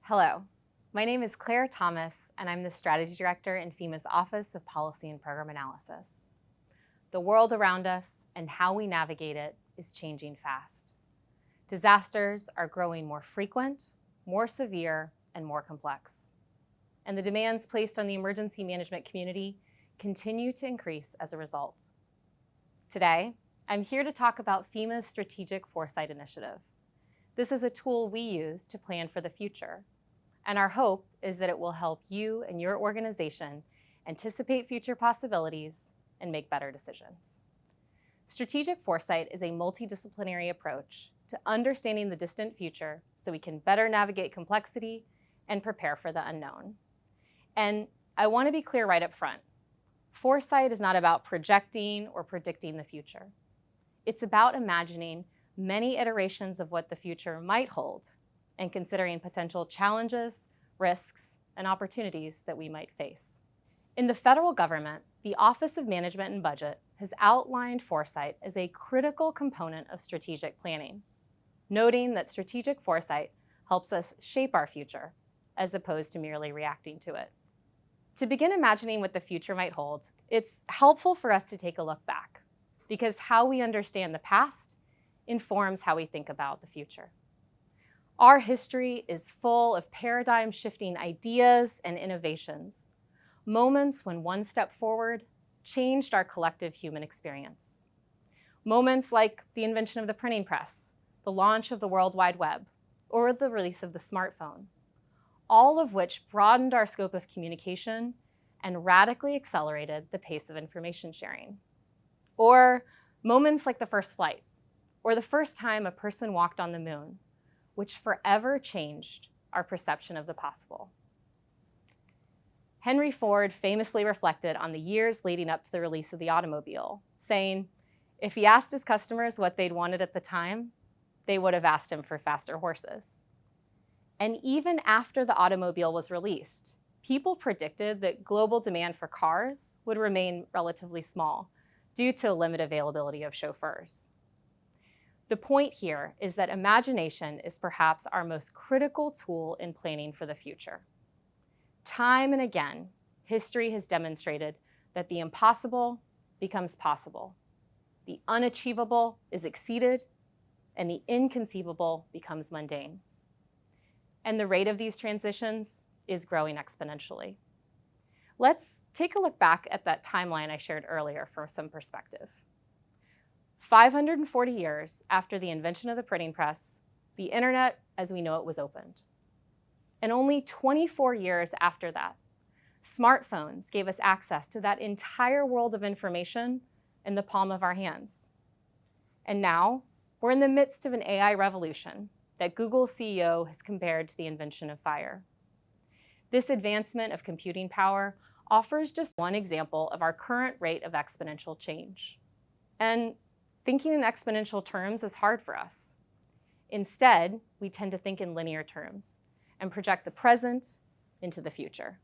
Hello, my name is Claire Thomas, and I'm the Strategy Director in FEMA's Office of Policy and Program Analysis. The world around us and how we navigate it is changing fast. Disasters are growing more frequent, more severe, and more complex. And the demands placed on the emergency management community continue to increase as a result. Today, I'm here to talk about FEMA's Strategic Foresight initiative. This is a tool we use to plan for the future, and our hope is that it will help you and your organization anticipate future possibilities and make better decisions. Strategic Foresight is a multidisciplinary approach to understanding the distant future so we can better navigate complexity and prepare for the unknown. And I want to be clear right up front. Foresight is not about projecting or predicting the future. It's about imagining many iterations of what the future might hold and considering potential challenges, risks, and opportunities that we might face. In the federal government, the Office of Management and Budget has outlined foresight as a critical component of strategic planning, noting that strategic foresight helps us shape our future as opposed to merely reacting to it. To begin imagining what the future might hold, it's helpful for us to take a look back, because how we understand the past informs how we think about the future. Our history is full of paradigm-shifting ideas and innovations, moments when one step forward changed our collective human experience. Moments like the invention of the printing press, the launch of the World Wide Web, or the release of the smartphone, all of which broadened our scope of communication and radically accelerated the pace of information sharing. Or moments like the first flight, or the first time a person walked on the moon, which forever changed our perception of the possible. Henry Ford famously reflected on the years leading up to the release of the automobile, saying, if he asked his customers what they'd wanted at the time, they would have asked him for faster horses. And even after the automobile was released, people predicted that global demand for cars would remain relatively small due to limited availability of chauffeurs. The point here is that imagination is perhaps our most critical tool in planning for the future. Time and again, history has demonstrated that the impossible becomes possible, the unachievable is exceeded, and the inconceivable becomes mundane. And the rate of these transitions is growing exponentially. Let's take a look back at that timeline I shared earlier for some perspective. 540 years after the invention of the printing press, the internet as we know it was opened. And only 24 years after that, smartphones gave us access to that entire world of information in the palm of our hands. And now, we're in the midst of an AI revolution that Google's CEO has compared to the invention of fire. This advancement of computing power offers just one example of our current rate of exponential change. And thinking in exponential terms is hard for us. Instead, we tend to think in linear terms and project the present into the future.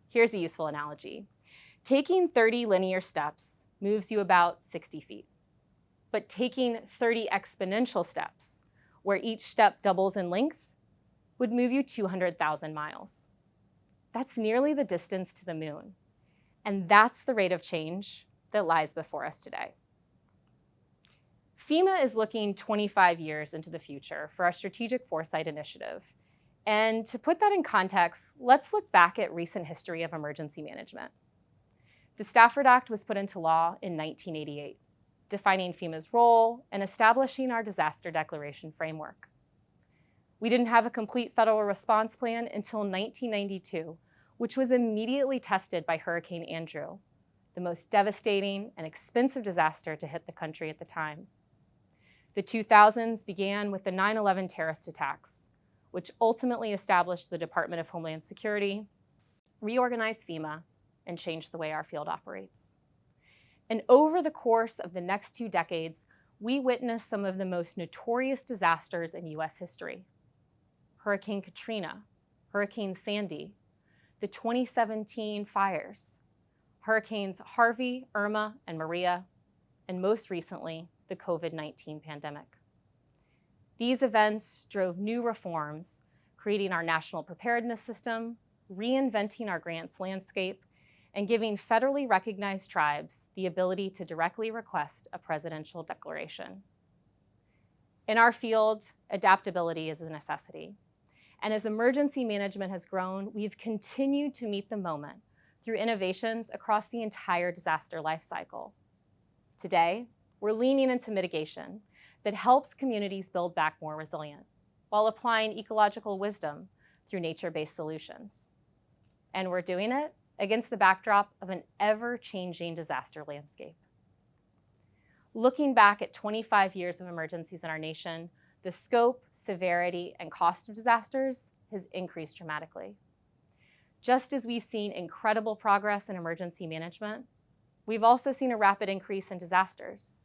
Here's a useful analogy. Taking 30 linear steps moves you about 60 feet. But taking 30 exponential steps, where each step doubles in length, would move you 200,000 miles. That's nearly the distance to the moon. And that's the rate of change that lies before us today. FEMA is looking 25 years into the future for our Strategic Foresight initiative. And to put that in context, let's look back at recent history of emergency management. The Stafford Act was put into law in 1988, defining FEMA's role and establishing our disaster declaration framework. We didn't have a complete federal response plan until 1992, which was immediately tested by Hurricane Andrew, the most devastating and expensive disaster to hit the country at the time. The 2000s began with the 9/11 terrorist attacks, which ultimately established the Department of Homeland Security, reorganized FEMA, and changed the way our field operates. And over the course of the next 2 decades, we witnessed some of the most notorious disasters in US history. Hurricane Katrina, Hurricane Sandy, the 2017 fires, Hurricanes Harvey, Irma, and Maria, and most recently, the COVID-19 pandemic. These events drove new reforms, creating our national preparedness system, reinventing our grants landscape, and giving federally recognized tribes the ability to directly request a presidential declaration. In our field, adaptability is a necessity. And as emergency management has grown, we've continued to meet the moment through innovations across the entire disaster lifecycle. Today, we're leaning into mitigation that helps communities build back more resilient while applying ecological wisdom through nature-based solutions. And we're doing it against the backdrop of an ever-changing disaster landscape. Looking back at 25 years of emergencies in our nation, the scope, severity, and cost of disasters has increased dramatically. Just as we've seen incredible progress in emergency management, we've also seen a rapid increase in disasters.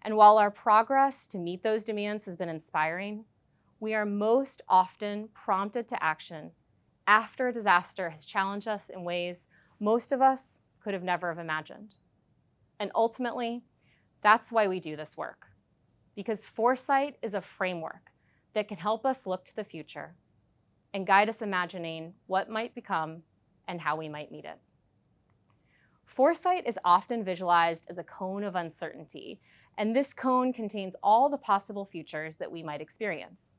And while our progress to meet those demands has been inspiring, we are most often prompted to action after a disaster has challenged us in ways most of us could have never have imagined. And ultimately, that's why we do this work, because foresight is a framework that can help us look to the future and guide us imagining what might become and how we might meet it. Foresight is often visualized as a cone of uncertainty, and this cone contains all the possible futures that we might experience.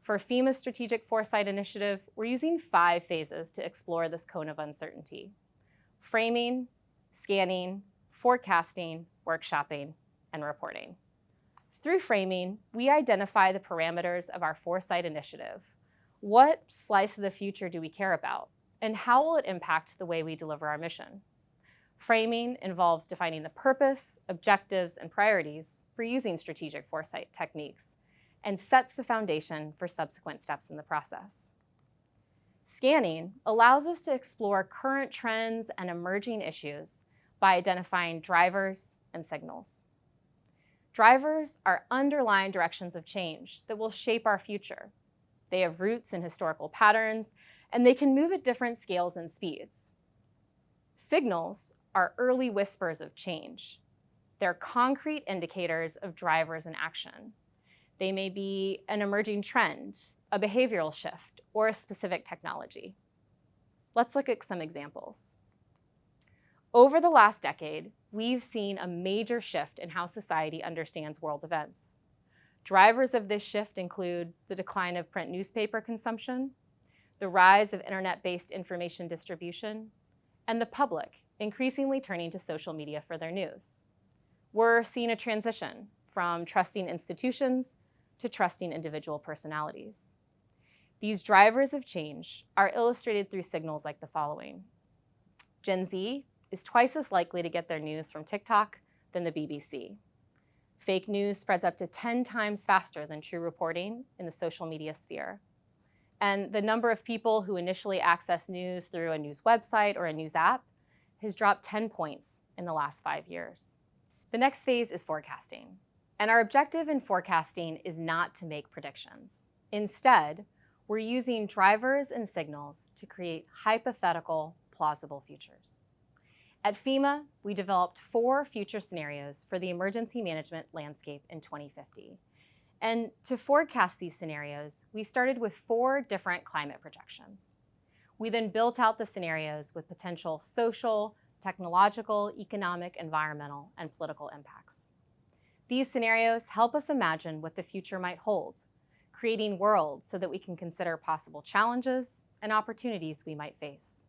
For FEMA's Strategic Foresight initiative, we're using 5 phases to explore this cone of uncertainty: framing, scanning, forecasting, workshopping, and reporting. Through framing, we identify the parameters of our Foresight initiative. What slice of the future do we care about, and how will it impact the way we deliver our mission? Framing involves defining the purpose, objectives, and priorities for using strategic foresight techniques, and sets the foundation for subsequent steps in the process. Scanning allows us to explore current trends and emerging issues by identifying drivers and signals. Drivers are underlying directions of change that will shape our future. They have roots in historical patterns, and they can move at different scales and speeds. Signals are early whispers of change. They're concrete indicators of drivers in action. They may be an emerging trend, a behavioral shift, or a specific technology. Let's look at some examples. Over the last decade, we've seen a major shift in how society understands world events. Drivers of this shift include the decline of print newspaper consumption, the rise of internet-based information distribution, and the public increasingly turning to social media for their news. We're seeing a transition from trusting institutions to trusting individual personalities. These drivers of change are illustrated through signals like the following. Gen Z is twice as likely to get their news from TikTok than the BBC. Fake news spreads up to 10 times faster than true reporting in the social media sphere. And the number of people who initially access news through a news website or a news app has dropped 10 points in the last 5 years. The next phase is forecasting. And our objective in forecasting is not to make predictions. Instead, we're using drivers and signals to create hypothetical, plausible futures. At FEMA, we developed 4 future scenarios for the emergency management landscape in 2050. And to forecast these scenarios, we started with 4 different climate projections. We then built out the scenarios with potential social, technological, economic, environmental, and political impacts. These scenarios help us imagine what the future might hold, creating worlds so that we can consider possible challenges and opportunities we might face.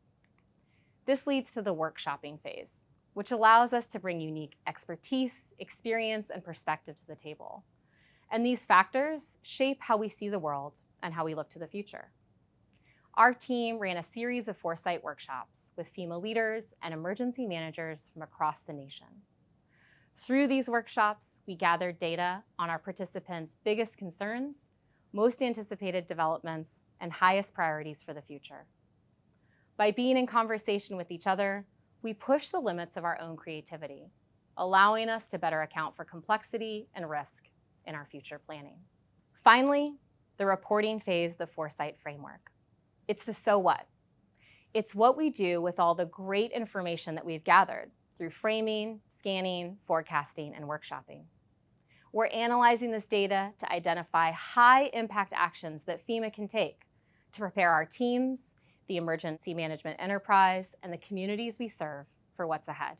This leads to the workshopping phase, which allows us to bring unique expertise, experience, and perspective to the table. And these factors shape how we see the world and how we look to the future. Our team ran a series of foresight workshops with FEMA leaders and emergency managers from across the nation. Through these workshops, we gathered data on our participants' biggest concerns, most anticipated developments, and highest priorities for the future. By being in conversation with each other, we push the limits of our own creativity, allowing us to better account for complexity and risk in our future planning. Finally, the reporting phase of the foresight framework. It's the so what. It's what we do with all the great information that we've gathered through framing, scanning, forecasting, and workshopping. We're analyzing this data to identify high-impact actions that FEMA can take to prepare our teams, the emergency management enterprise, and the communities we serve for what's ahead.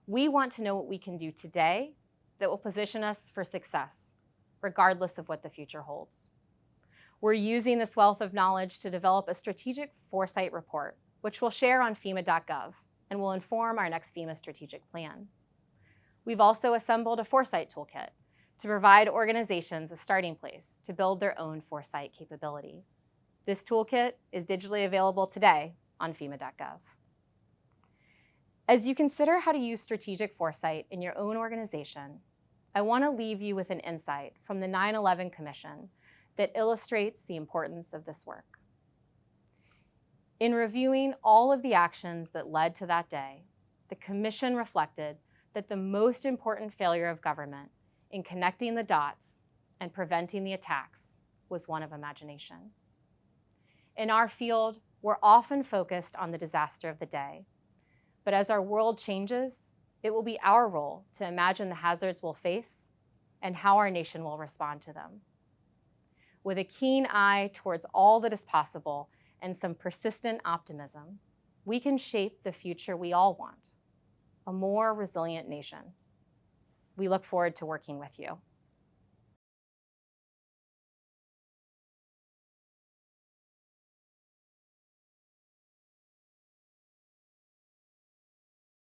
We want to know what we can do today that will position us for success, regardless of what the future holds. We're using this wealth of knowledge to develop a strategic foresight report, which we'll share on FEMA.gov and will inform our next FEMA strategic plan. We've also assembled a foresight toolkit to provide organizations a starting place to build their own foresight capability. This toolkit is digitally available today on FEMA.gov. As you consider how to use strategic foresight in your own organization, I want to leave you with an insight from the 9/11 Commission that illustrates the importance of this work. In reviewing all of the actions that led to that day, the Commission reflected that the most important failure of government in connecting the dots and preventing the attacks was one of imagination. In our field, we're often focused on the disaster of the day, but as our world changes, it will be our role to imagine the hazards we'll face and how our nation will respond to them. With a keen eye towards all that is possible and some persistent optimism, we can shape the future we all want, a more resilient nation. We look forward to working with you.